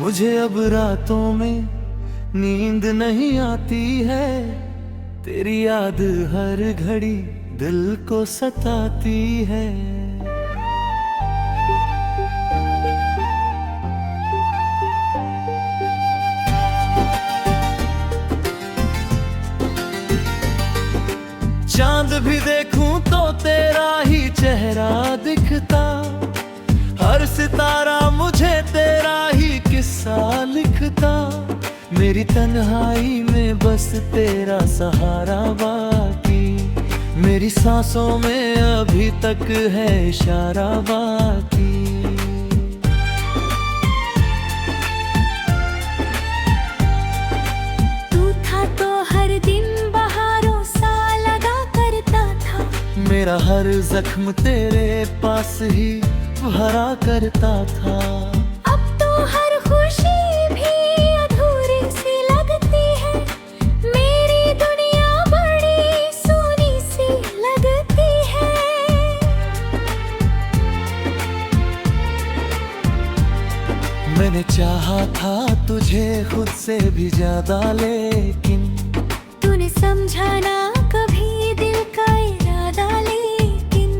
मुझे अब रातों में नींद नहीं आती है। तेरी याद हर घड़ी दिल को सताती है। चांद भी देखूं तो तेरा ही चेहरा दिखता। हर सितारा मुझे तेरा ही किस्सा लिखता। मेरी तन्हाई में बस तेरा सहारा बाकी। मेरी सांसों में अभी तक है इशारा बाकी। तू था तो हर दिन बहारों सा लगा करता था। मेरा हर जख्म तेरे पास ही भरा करता था। अब तो हर खुशी भी अधूरी सी लगती है। मेरी दुनिया बड़ी सोनी सी लगती है। मैंने चाहा था तुझे खुद से भी ज्यादा, लेकिन तूने समझा ना कभी दिल का इरादा। लेकिन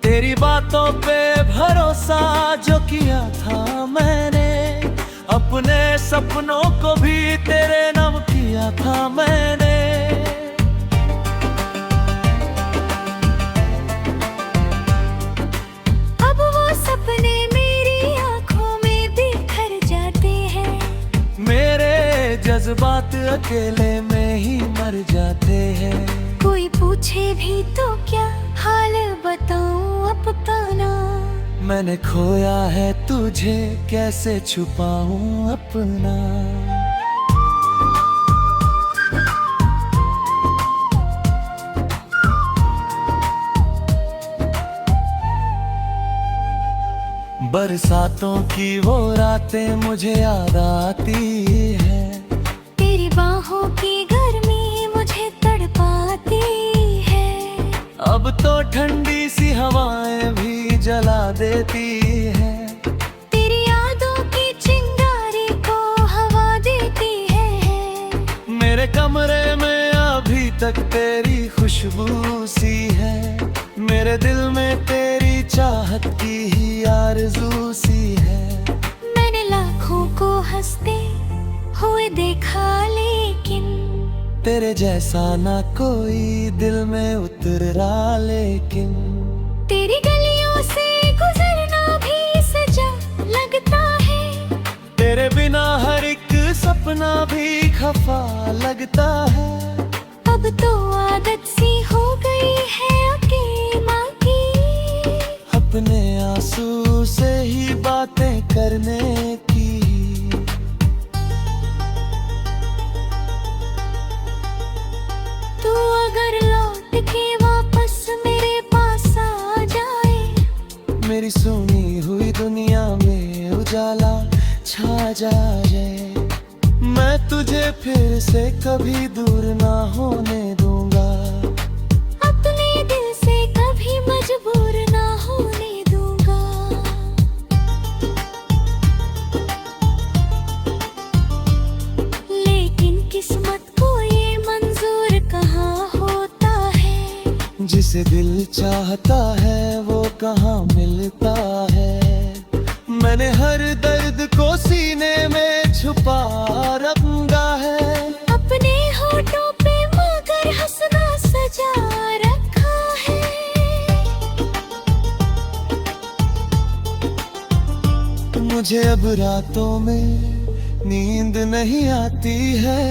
तेरी बातों पे भरोसा जो किया था मैंने, अपने सपनों को भी तेरे नाम किया था मैंने। अब वो सपने मेरी आंखों में बिखर जाते हैं। मेरे जज्बात अकेले में ही मर जाते हैं। कोई पूछे भी तो क्या हाल बताऊं अपना। मैंने खोया है तुझे कैसे छुपाऊं अपना। बरसातों की वो रातें मुझे याद आती है। तेरी बाहों की गर्मी मुझे तड़पाती है। अब तो ठंडी सी हवाएं भी जला देती है। तेरी यादों की चिंगारी को हवा देती है। मेरे कमरे में अभी तक तेरी खुशबू सी है। मेरे दिल में तेरी चाहत की ही आरज़ू सी है। मैंने लाखों को हंसते हुए देखा, लेकिन तेरे जैसा ना कोई दिल में उतरा। लेकिन तेरी गलियों से गुजरना भी सजा लगता है। तेरे बिना हर एक सपना भी खफा लगता है। अब तो आदत सी हो गई है अकेला की। अपने आंसू से ही बातें करने की। तू अगर लौट के वापस मेरे पास आ जाए। मेरी सुनी हुई दुनिया में उजाला छा जाए। मैं तुझे फिर से कभी दूर ना होने दूंगा। अपने दिल से कभी मजबूर ना होने दूंगा। लेकिन किस्मत को ये मंजूर कहाँ होता है। जिसे दिल चाहता है वो कहाँ मिलता है। मैंने हर दर्द को सीने में छुपा रखा है। अपने होठों पे मगर हंसना सजा रखा है। मुझे अब रातों में नींद नहीं आती है।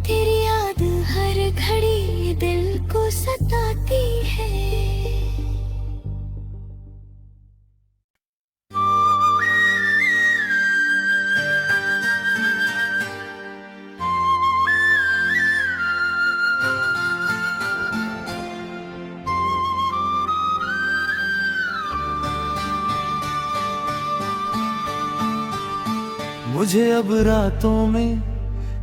तेरी याद हर घड़ी दिल को सताती है। मुझे अब रातों में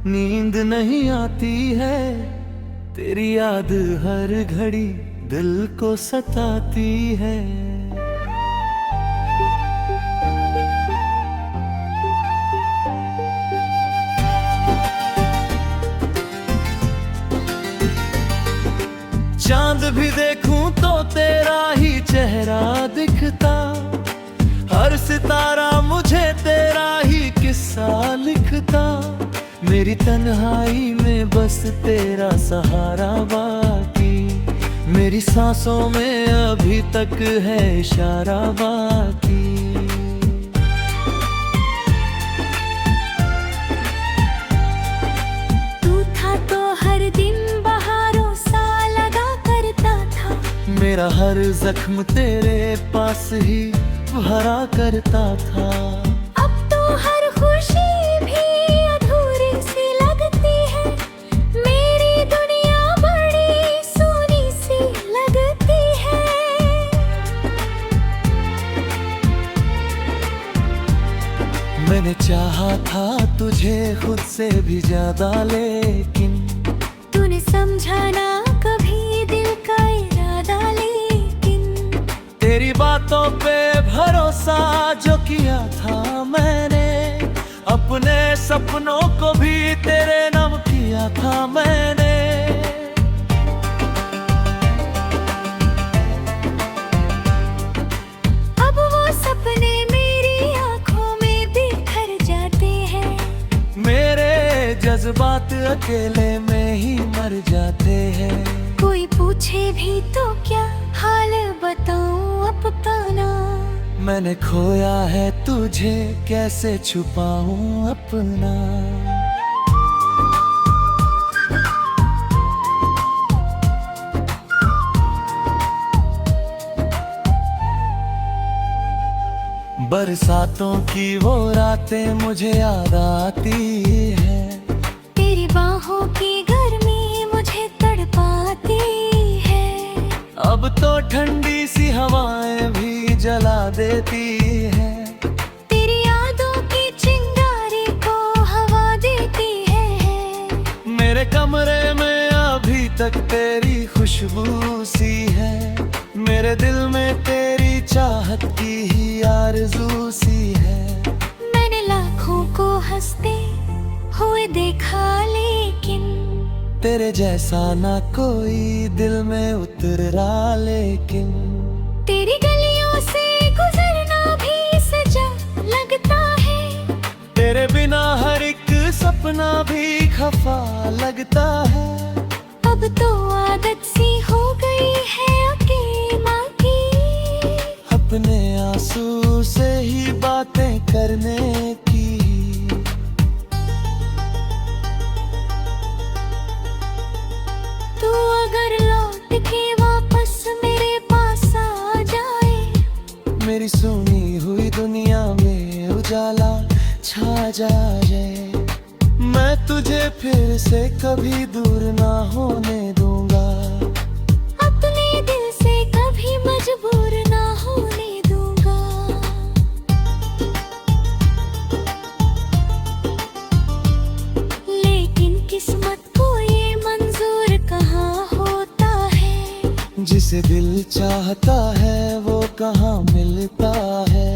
नींद नहीं आती है। तेरी याद हर घड़ी दिल को सताती है। चांद भी देखूं तो तेरा ही चेहरा दिखता, हर सितारा मुझे तेरा ही किस्सा लिखता। मेरी तन्हाई में बस तेरा सहारा बाकी, मेरी सांसों में अभी तक है इशारा बाकी। तू था तो हर दिन बहारों सा लगा करता था, मेरा हर जख्म तेरे पास ही भरा करता था। अब तो हर खुशी भी अधूरी सी लगती है, मेरी दुनिया बड़ी सूनी सी लगती है। मैंने चाहा था तुझे खुद से भी ज्यादा, लेकिन तूने समझा ना कभी दिल का इरादा, लेकिन तेरी बातों पे भरोसा जो किया था मैंने, अपने सपनों को भी तेरे नाम किया था मैंने। अब वो सपने मेरी आंखों में बिखर जाते हैं, मेरे जज्बात अकेले में ही मर जाते हैं। कोई पूछे भी तो क्या हाल बताऊं अपना, मैंने खोया है तुझे कैसे छुपाऊं अपना। बरसातों की वो रातें मुझे याद आती है, तेरी बाहों की गर्मी मुझे तड़पाती है। अब तो ठंडी सी हवाएं भी जला देती है, तेरी यादों की चिंगारी को हवा देती है। मेरे कमरे में अभी तक तेरी खुशबू सी है, मेरे दिल में तेरी चाहत की ही आरज़ू सी है। मैंने लाखों को हंसते हुए देखा, लेकिन तेरे जैसा ना कोई दिल में उतरा, लेकिन तेरी गलियों से गुजरना भी सजा लगता है, तेरे बिना हर एक सपना भी खफा लगता है। अब तो आदत सी हो गई है अकेला की, अपने आंसू से ही बातें करने की। तू अगर लौट के वापस मेरे पास आ जाए, मेरी सुनी हुई दुनिया में उजाला छा जाए। मैं तुझे फिर से कभी दूर ना होने दूंगा, अपने दिल से कभी मजबूर ना होने दूंगा। लेकिन किस्मत को ये मंजूर कहाँ होता है, जिसे दिल चाहता है वो कहाँ मिलता है।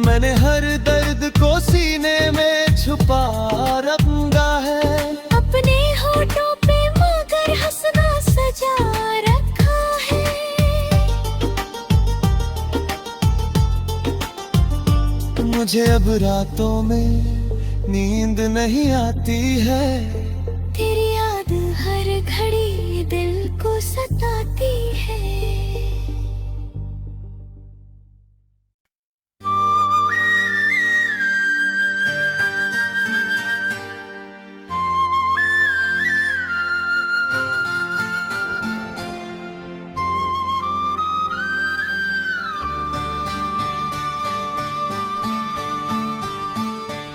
मैंने हर दर्द को सीने में छुपा रखा है, अपने होठों पे मगर हंसना सजा रखा है। मुझे अब रातों में नींद नहीं आती है, तेरी याद हर घड़ी दिल को सताती है।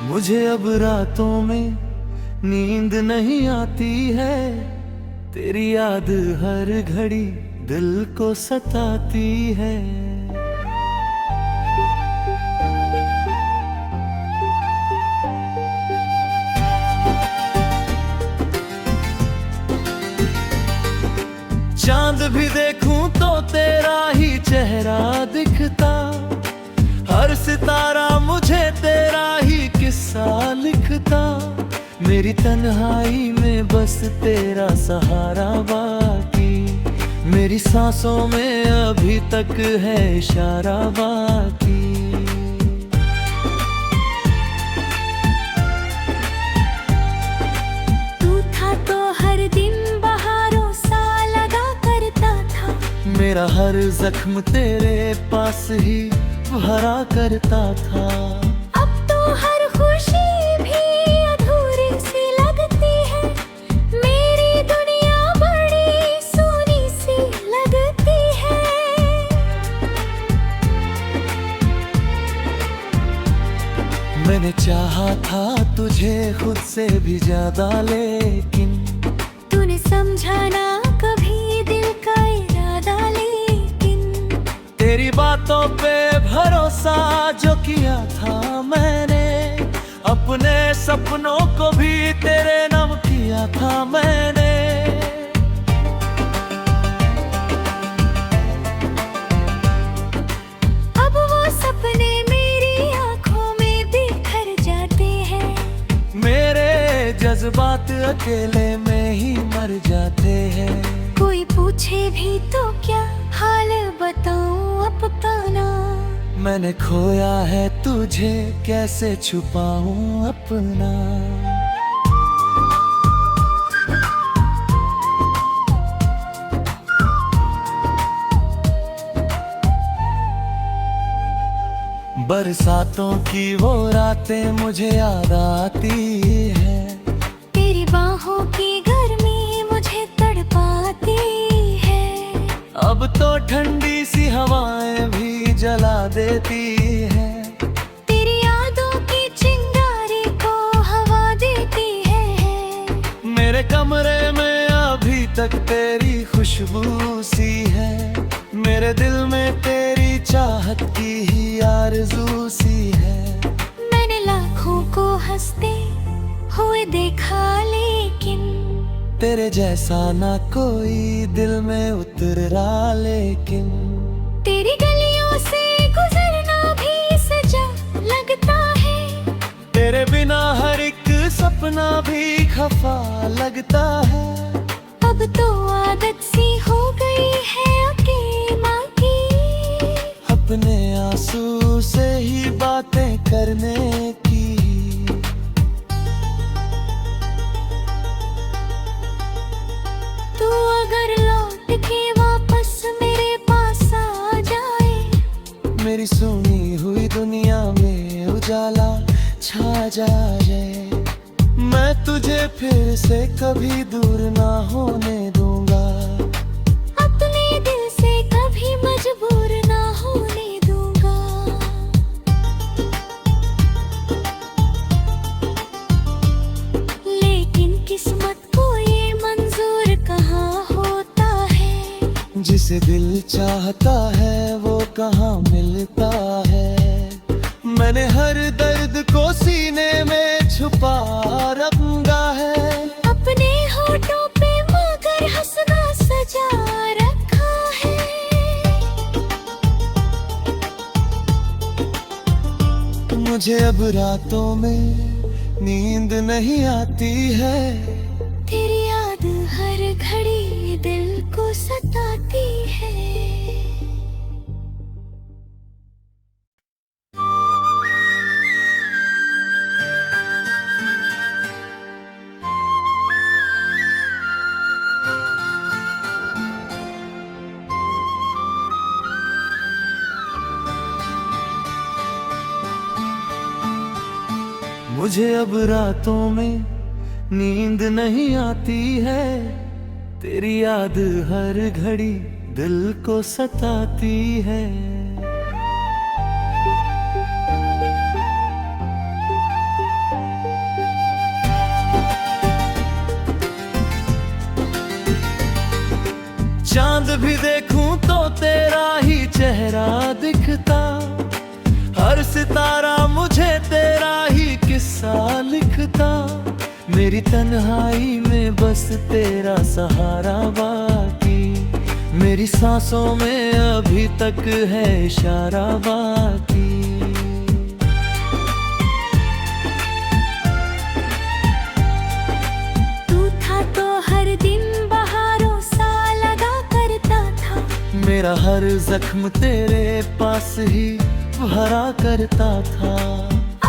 मुझे अब रातों में नींद नहीं आती है, तेरी याद हर घड़ी दिल को सताती है। चांद भी देखूं तो तेरा ही चेहरा दिखता, हर सितारा मुझे तेरा ही किस्सा लिखता। मेरी तन्हाई में बस तेरा सहारा बाकी, मेरी सांसों में अभी तक है इशारा बाकी। तू था तो हर दिन बहारों सा लगा करता था, मेरा हर जख्म तेरे पास ही भरा करता था। अब तो हर खुशी भी अधूरी सी लगती है, मेरी दुनिया बड़ी सूनी सी लगती है। मैंने चाहा था तुझे खुद से भी ज्यादा, लेकिन तूने समझा ना कभी दिल का इरादा, लेकिन तेरी बातों पे भरोसा जो किया था मैंने, अपने सपनों को भी तेरे नाम किया था मैंने। अब वो सपने मेरी आंखों में बिखर जाते हैं, मेरे जज्बात अकेले में ही मर जाते हैं। कोई पूछे भी तो क्या हाल बताऊं अपना, मैंने खोया है तुझे कैसे छुपाऊं अपना। बरसातों की वो रातें मुझे याद आती है, तेरी बाहों की गर्मी मुझे तड़पाती है। अब तो ठंडी सी हवाएं भी जला देती है, तेरी यादों की चिंगारी को हवा देती है। मेरे कमरे में अभी तक तेरी खुशबू सी है, मेरे दिल में तेरी चाहत की ही आरज़ू सी है। मैंने लाखों को हंसते हुए देखा, लेकिन तेरे जैसा ना कोई दिल में उतर रहा, लेकिन तेरी गलियों से गुजरना भी सजा लगता है, तेरे बिना हर एक सपना भी खफा लगता है। अब तो आदत सी हो गई है अकेला की, अपने आंसू से ही बातें करने की। तू अगर लौट के वापस मेरे पास आ जाए, मेरी सुनी हुई दुनिया में उजाला छा जाए, मैं तुझे फिर से कभी दूर ना होने दूंगा, अपने दिल से कभी मजबूर ना होने दूंगा। लेकिन किस्मत को ये मंजूर कहाँ होता है, जिसे दिल चाहता है वो कहाँ मिलता है। मैंने हर दर्द को सीने में छुपा रखा है, अपने होठों पे मगर हंसना सजा रखा है। मुझे अब रातों में नींद नहीं आती है, तेरी याद हर घड़ी दिल को सताती है। मुझे अब रातों में नींद नहीं आती है, तेरी याद हर घड़ी दिल को सताती है। चांद भी देखूं तो तेरा ही चेहरा दिखता, हर सितारा मुझे तेरा ही किस्सा लिखता। मेरी तन्हाई में बस तेरा सहारा बाकी, मेरी सांसों में अभी तक है इशारा बाकी। तू था तो हर दिन बहारों सा लगा करता मेरा हर जख्म तेरे पास ही भरा करता था।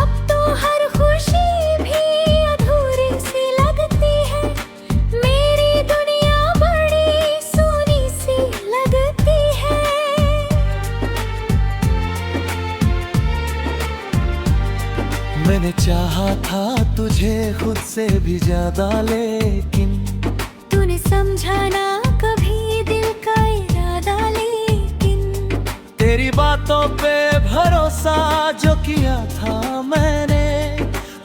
अब तो हर खुशी भी अधूरी सी लगती है, मेरी दुनिया बड़ी सोनी सी लगती है। मैंने चाहा था तुझे खुद से भी ज्यादा, लेकिन तूने समझा ना कभी दिल का इरादा। लेकिन तेरी बातों पे भरोसा जो किया था मैंने,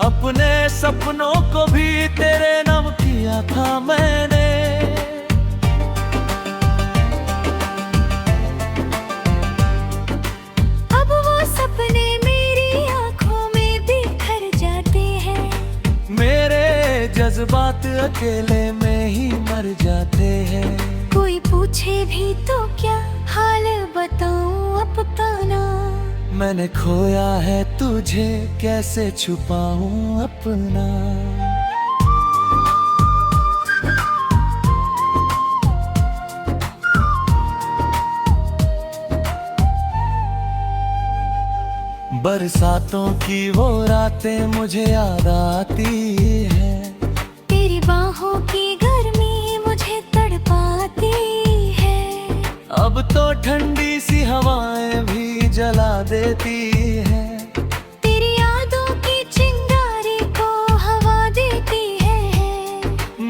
अपने सपनों को भी तेरे नाम किया था मैंने। अब वो सपने मेरी आंखों में बिखर जाते हैं, मेरे जज्बात अकेले में ही मर जाते हैं। कोई पूछे भी तो क्या हाल बताऊं अपना। मैंने खोया है तुझे कैसे छुपाऊं अपना। बरसातों की वो रातें मुझे याद आती है, तेरी बाहों की गर्मी मुझे तड़पाती है। अब तो ठंडी सी हवाएं भी जला देती है, तेरी यादों की चिंगारी को हवा देती है।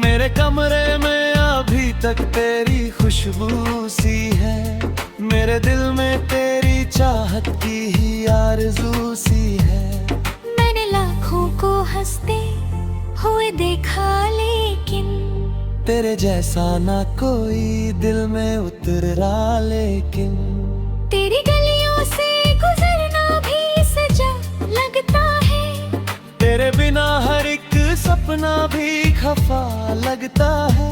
मेरे कमरे में अभी तक तेरी खुशबू सी है, मेरे दिल में तेरी चाहत की ही आरज़ू सी है। मैंने लाखों को हंसते हुए देखा, लेकिन तेरे जैसा ना कोई दिल में उतरा। लेकिन तेरी गलियों से गुजरना भी सजा लगता है, तेरे बिना हर एक सपना भी खफा लगता है।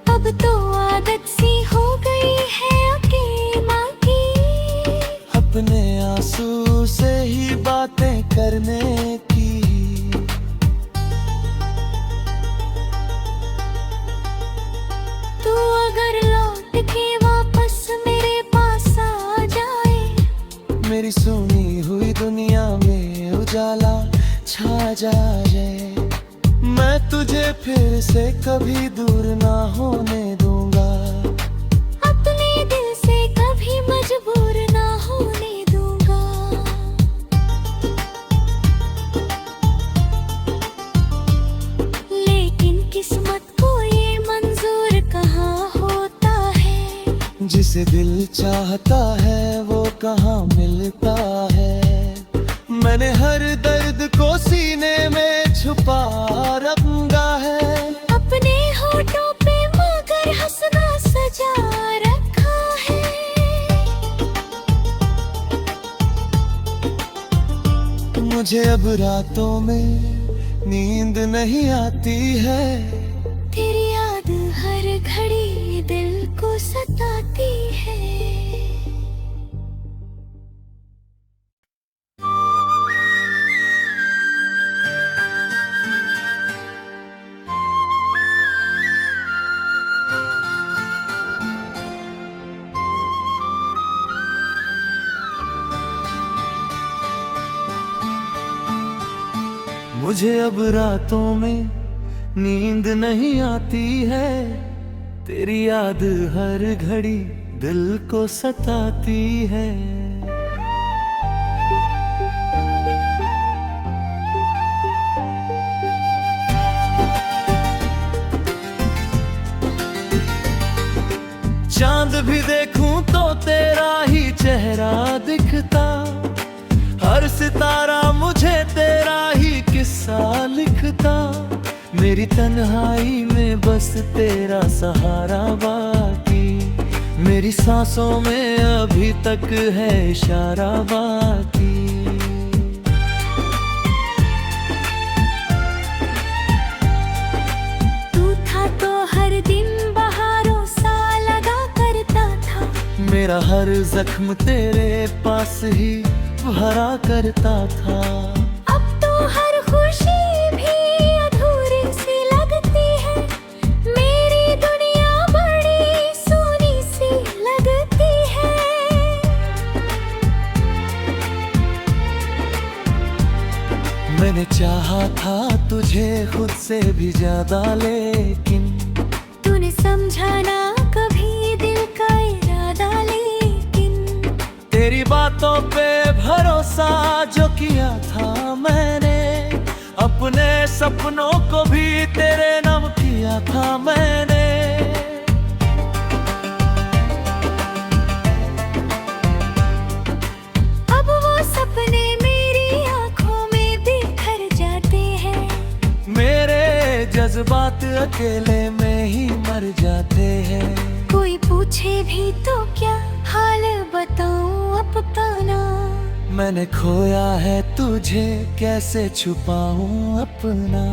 अब तो आदत सी हो गई है अकेली माँ की, अपने आंसू से ही बातें करने की। तू अगर लौट के वापस मेरे पास आ जाए, मेरी सुनी हुई दुनिया में उजाला छा जाए। मैं तुझे फिर से कभी दूर ना होने दूंगा, अपने दिल से कभी मजबूर ना होने दूंगा। लेकिन किस्मत को ये मंजूर कहाँ होता है, जिसे दिल चाहता है वो कहाँ मिलता है। मैंने हर दर्द को सीने में छुपा रखा है, अपने होठों पे मगर हंसना सजा रखा है। मुझे अब रातों में नींद नहीं आती है, तेरी याद हर घड़ी दिल को सताती है। मुझे अब रातों में नींद नहीं आती है, तेरी याद हर घड़ी दिल को सताती है। चांद भी देखूं तो तेरा ही चेहरा दिखता, हर सितारा मुझे तेरा ही किस्सा लिखता। मेरी तन्हाई में बस तेरा सहारा बाकी, मेरी सांसों में अभी तक है इशारा बाकी। तू था तो हर दिन बहारों सा लगा करता था, मेरा हर जख्म तेरे पास ही भरा करता था। अब तो हर खुशी भी अधूरी सी लगती है, मेरी दुनिया बड़ी सोनी सी लगती है। मैंने चाहा था तुझे खुद से भी ज्यादा, लेकिन तूने समझा ना कभी दिल का इरादा, लेकिन तेरी बातों पे भरोसा जो किया था मैंने, अपने सपनों को भी तेरे नाम किया था मैंने। अब वो सपने मेरी आंखों में बिखर जाते हैं, मेरे जज्बात अकेले में ही मर जाते हैं। कोई पूछे भी तो क्या हाल बताऊं अपना, मैंने खोया है तुझे कैसे छुपाऊं अपना।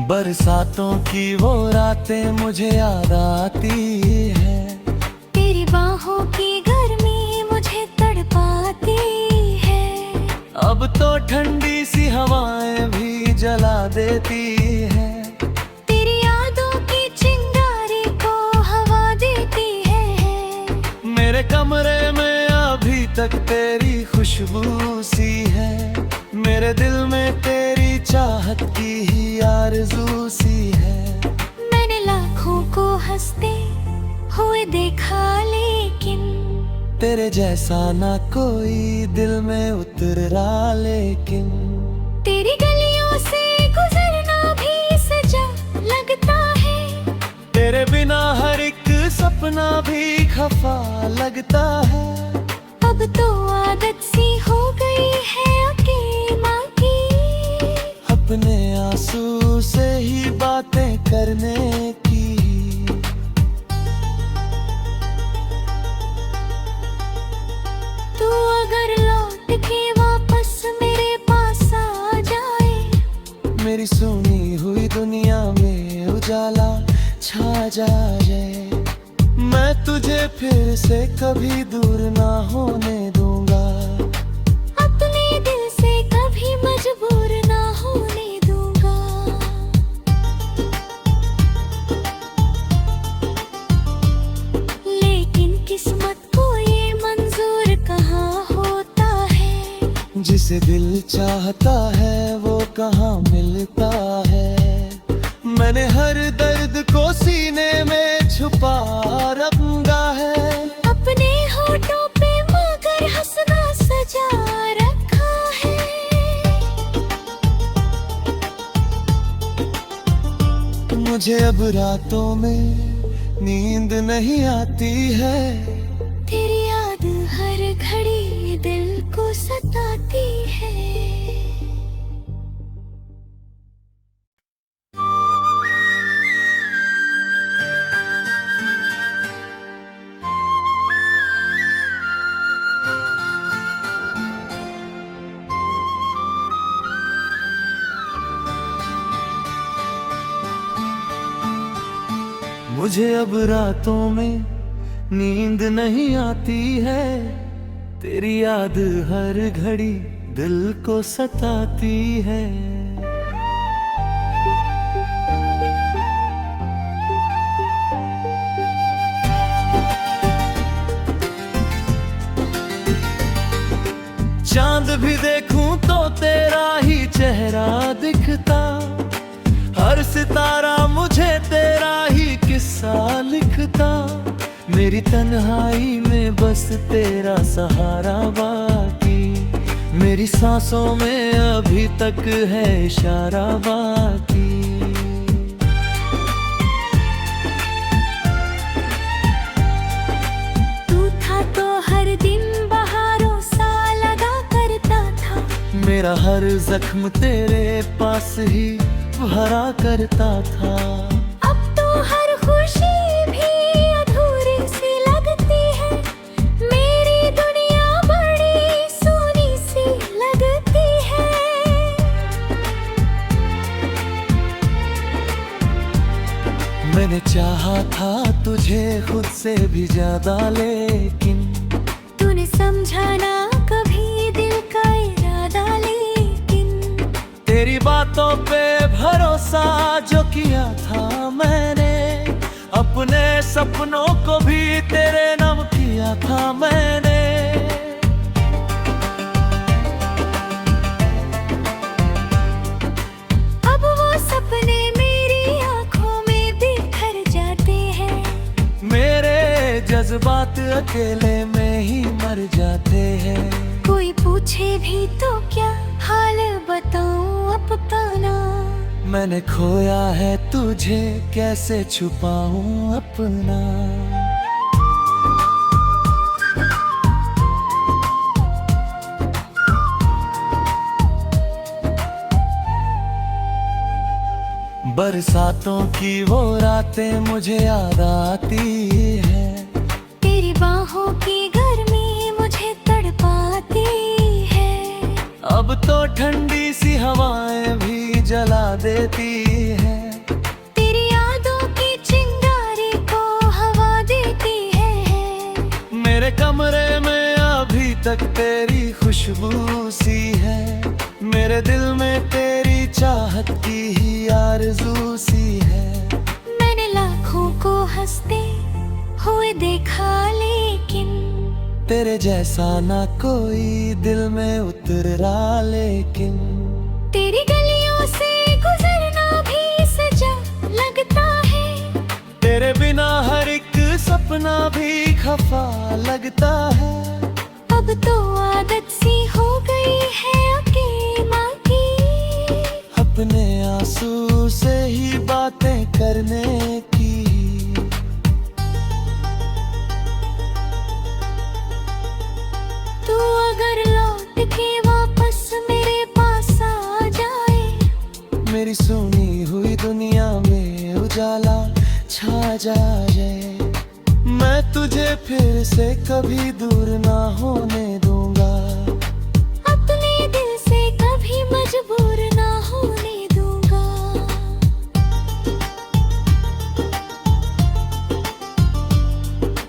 बरसातों की वो रातें मुझे याद आती है, तेरी बाहों की गर्मी मुझे तड़पाती है। अब तो ठंडी सी हवाएं भी जला देती है, तेरी यादों की चिंगारी को हवा देती है। मेरे कमरे में अभी तक तेरी खुशबू सी है, मेरे दिल में तेरी चाहत की ही आरज़ू सी है। मैंने लाखों को हंसते हुए देखा, लेकिन तेरे जैसा ना कोई दिल में उतरा, लेकिन तेरी गलियों से गुजरना भी सजा लगता है। तेरे बिना हर एक सपना भी खफा लगता है। अब तो आदत सी हो गई है अकेला की, अपने आंसू से ही बातें करने की। तू अगर लौट के वापस मेरे पास आ जाए, मेरी सुनी हुई दुनिया में उजाला छा जाए, मैं तुझे फिर से कभी दूर ना होने दूंगा, अपने दिल से कभी मजबूर ना होने दूंगा। लेकिन किस्मत को ये मंजूर कहाँ होता है, जिसे दिल चाहता है वो कहाँ मिलता है। मैंने हर दर्द को सीने में छुपा रखा है, अपने होठों पे मगर हंसना सजा रखा है। मुझे अब रातों में नींद नहीं आती है, तेरी याद हर घड़ी दिल को सताती है। मुझे अब रातों में नींद नहीं आती है, तेरी याद हर घड़ी दिल को सताती है। चांद भी देखूं तो तेरा ही चेहरा दिखता, हर सितारा मुझे तेरा ही किस्सा लिखता। मेरी तन्हाई में बस तेरा सहारा बाकी, मेरी सांसों में अभी तक है इशारा बाकी। तू था तो हर दिन बहारों सा लगा करता था, मेरा हर जख्म तेरे पास ही भरा करता था। अब तो हर खुशी भी अधूरी सी लगती है, मेरी दुनिया बड़ी सोनी सी लगती है। मैंने चाहा था तुझे खुद से भी ज्यादा, लेकिन तूने समझा ना कभी दिल का इरादा, लेकिन तेरी बातों पे भरोसा जो किया था मैंने, सपनों को भी तेरे नाम किया था मैंने। अब वो सपने मेरी आंखों में बिखर जाते हैं। मेरे जज्बात अकेले में ही मर जाते हैं। कोई पूछे भी तो क्या हाल बताऊं अपना। मैंने खोया है तुझे, कैसे छुपाऊं अपना। बरसातों की वो रातें मुझे याद आती है। तेरी बाहों की गर्मी मुझे तड़पाती है। अब तो ठंडी सी हवाएं भी जला देती है। तेरी यादों की चिंगारी को हवा देती है। मेरे कमरे में अभी तक तेरी खुशबू सी है। मेरे दिल में तेरी चाहत की ही आरज़ू सी है। मैंने लाखों को हंसते हुए देखा लेकिन तेरे जैसा ना कोई दिल में उतरा लेकिन। तेरी गलियों से गुजरना भी सजा लगता है। तेरे बिना हर एक सपना भी खफा लगता है। अब तो आदत सी हो गई है अकेला की। अपने आंसू से ही बातें करने की। तू अगर लौट के वापस मेरे पास आ जाए। मेरी सुनी हुई दुनिया में उजाला छा जाए। मैं तुझे फिर से कभी दूर ना होने दूंगा। अपने दिल से कभी मजबूर ना होने दूंगा।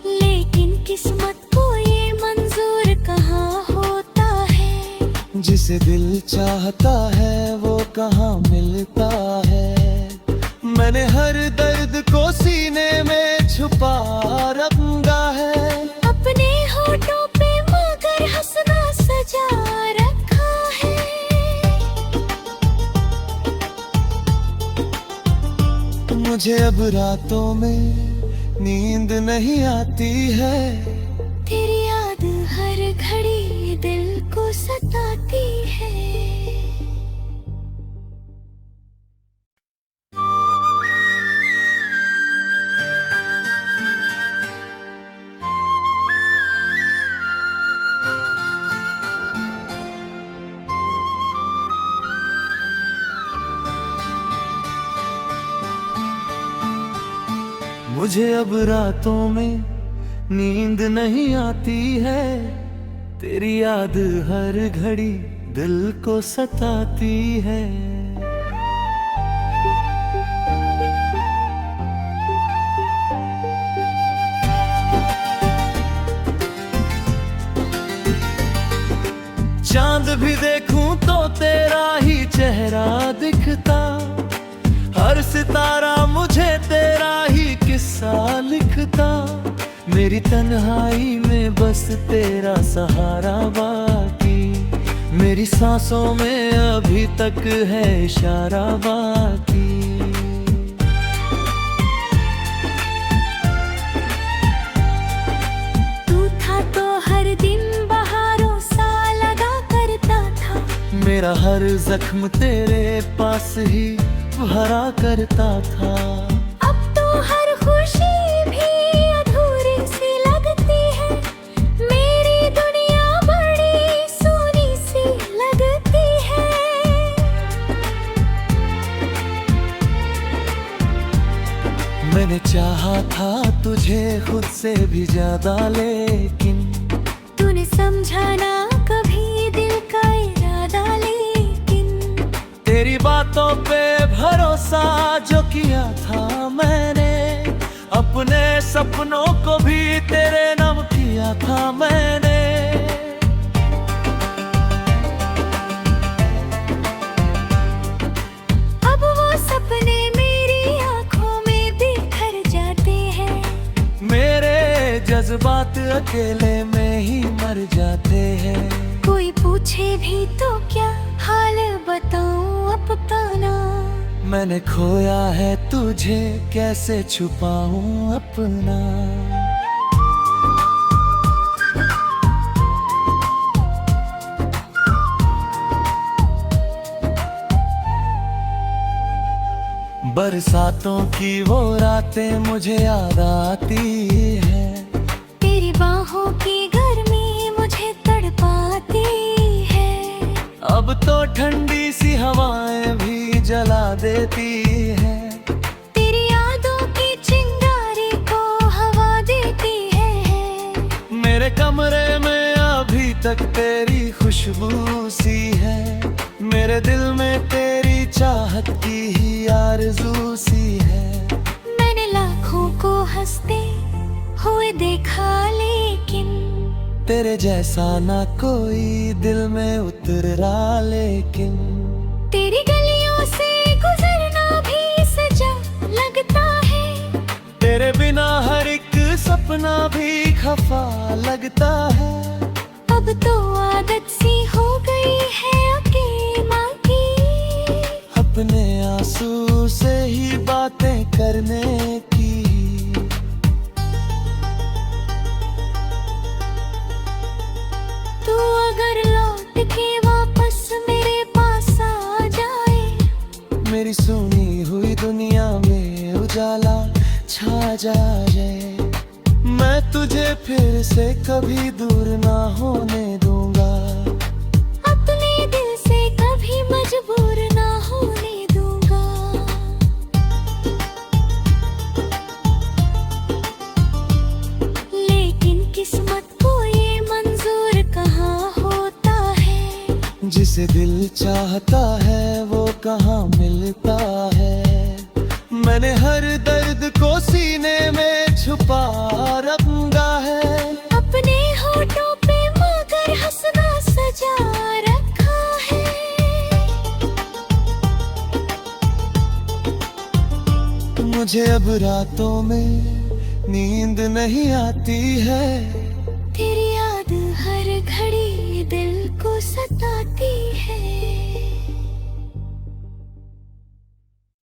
लेकिन किस्मत को ये मंजूर कहाँ होता है। जिसे दिल चाहता है वो कहाँ मिलता है। मैंने हर दर्द को सीने में छुपा रखा है। अपने होठों पे मगर हंसना सजा रखा है। मुझे अब रातों में नींद नहीं आती है। तेरी याद हर घड़ी दिल को सताती है। मुझे अब रातों में नींद नहीं आती है। तेरी याद हर घड़ी दिल को सताती है। चांद भी देखूं तो तेरा ही चेहरा दिखता। हर सितारा मुझे तेरा ही किस्सा लिखता। मेरी तन्हाई में बस तेरा सहारा बाकी। मेरी सांसों में अभी तक है इशारा बाकी। तू था तो हर दिन बहारों सा लगा करता था। मेरा हर जख्म तेरे पास ही भरा करता था। अब तो हर खुशी भी अधूरी सी लगती है। मेरी दुनिया बड़ी सूनी सी लगती है। मैंने चाहा था तुझे खुद से भी ज्यादा लेकिन तूने समझा ना कभी दिल का इरादा। लेकिन तेरी बातों पे भरोसा जो किया था मैंने। अपने सपनों को भी तेरे नाम किया था मैंने। अब वो सपने मेरी आंखों में बिखर जाते हैं। अकेले में ही मर जाते हैं। कोई पूछे भी तो क्या हाल बताऊं अपना, मैंने खोया है तुझे कैसे छुपाऊं अपना। बरसातों की वो रातें मुझे याद आती है, तेरी बाहों की गर्मी मुझे तड़पाती है। अब तो ठंडी सी हवाएं भी जला देती है, तेरी यादों की चिंगारी को हवा देती है। मेरे कमरे में अभी तक तेरी खुशबू सी है, मेरे दिल में तेरी चाहत की ही आरज़ू सी है। मैंने लाखों को हंसते हुए देखा लेकिन तेरे जैसा ना कोई दिल में उतर रहा, लेकिन तेरी गलियों से गुजरना भी सजा लगता है। तेरे बिना हर एक सपना भी खफा लगता है। अब तो आदत सी हो गई है अकेला की, अपने आंसू से ही बातें करने की। तू अगर लौट के वापस मेरे पास आ जाए, मेरी सुनी हुई दुनिया में उजाला छा जाए, मैं तुझे फिर से कभी दूर ना होने दूंगा, अपने दिल से कभी मजबूर ना होने दूंगा। लेकिन किस्मत को ये मंजूर कहाँ होता है, जिसे दिल चाहता है वो कहाँ मिलता है। मैंने हर दर्द को सीने में छुपा रखा है, अपने होठों पे मगर हंसना सजा रखा है। मुझे अब रातों में नींद नहीं आती है, तेरी याद हर घड़ी दिल को सताती